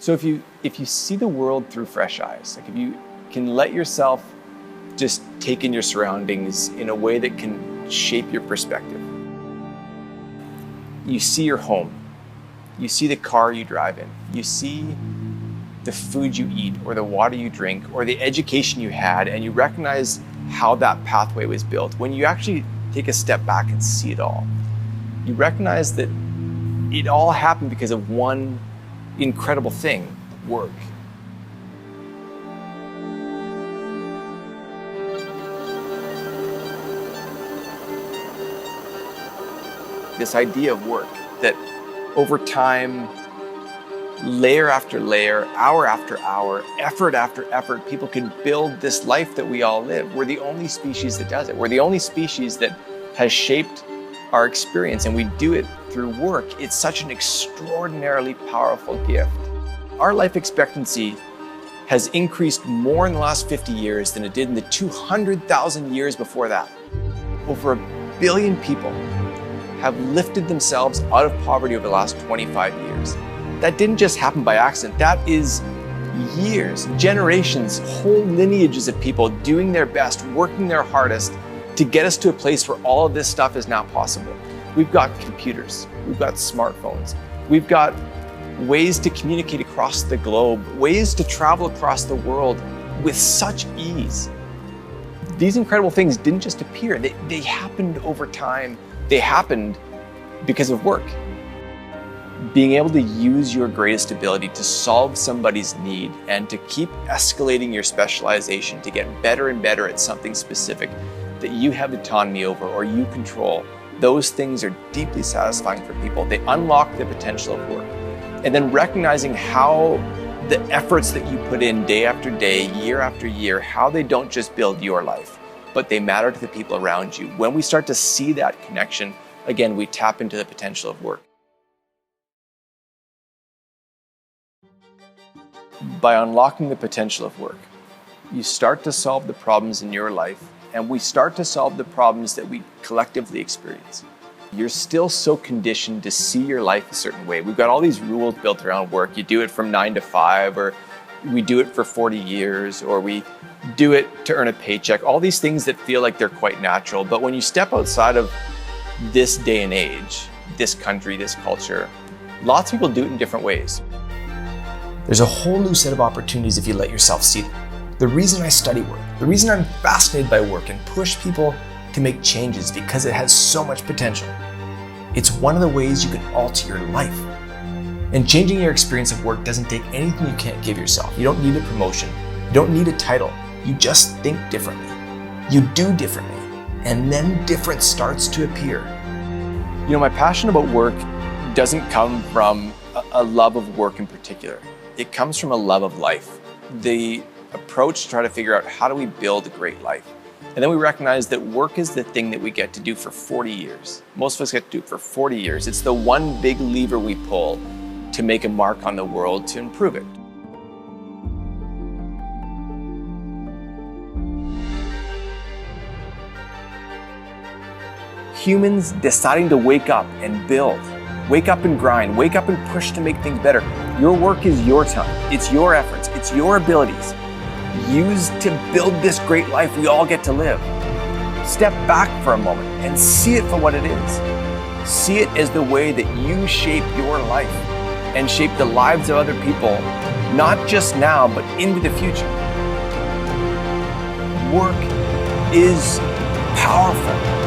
So if you see the world through fresh eyes, like if you can let yourself just take in your surroundings in a way that can shape your perspective. You see your home, you see the car you drive in, you see the food you eat or the water you drink or the education you had, and you recognize how that pathway was built. When you actually take a step back and see it all, you recognize that it all happened because of one incredible thing: work. This idea of work, that over time, layer after layer, hour after hour, effort after effort, people can build this life that we all live. We're the only species that does it. We're the only species that has shaped our experience, and we do it through work. It's such an extraordinarily powerful gift. Our life expectancy has increased more in the last 50 years than it did in the 200,000 years before that. Over 1 billion people have lifted themselves out of poverty over the last 25 years. That didn't just happen by accident. That is years, generations, whole lineages of people doing their best, working their hardest to get us to a place where all of this stuff is now possible. We've got computers, we've got smartphones, we've got ways to communicate across the globe, ways to travel across the world with such ease. These incredible things didn't just appear, they happened over time. They happened because of work. Being able to use your greatest ability to solve somebody's need and to keep escalating your specialization to get better and better at something specific that you have autonomy over or you control, those things are deeply satisfying for people. They unlock the potential of work. And then recognizing how the efforts that you put in day after day, year after year, how they don't just build your life, but they matter to the people around you. When we start to see that connection, again, we tap into the potential of work. By unlocking the potential of work, you start to solve the problems in your life, and we start to solve the problems that we collectively experience. You're still so conditioned to see your life a certain way. We've got all these rules built around work. You do it from 9 to 5, or we do it for 40 years, or we do it to earn a paycheck. All these things that feel like they're quite natural. But when you step outside of this day and age, this country, this culture, lots of people do it in different ways. There's a whole new set of opportunities if you let yourself see them. The reason I study work, the reason I'm fascinated by work and push people to make changes, because it has so much potential. It's one of the ways you can alter your life. And changing your experience of work doesn't take anything you can't give yourself. You don't need a promotion. You don't need a title. You just think differently. You do differently. And then difference starts to appear. You know, my passion about work doesn't come from a love of work in particular. It comes from a love of life. The approach to try to figure out how do we build a great life. And then we recognize that work is the thing that we get to do for 40 years. Most of us get to do it for 40 years. It's the one big lever we pull to make a mark on the world, to improve it. Humans deciding to wake up and build, wake up and grind, wake up and push to make things better. Your work is your time, it's your efforts, it's your abilities used to build this great life we all get to live. Step back for a moment and see it for what it is. See it as the way that you shape your life and shape the lives of other people, not just now, but into the future. Work is powerful.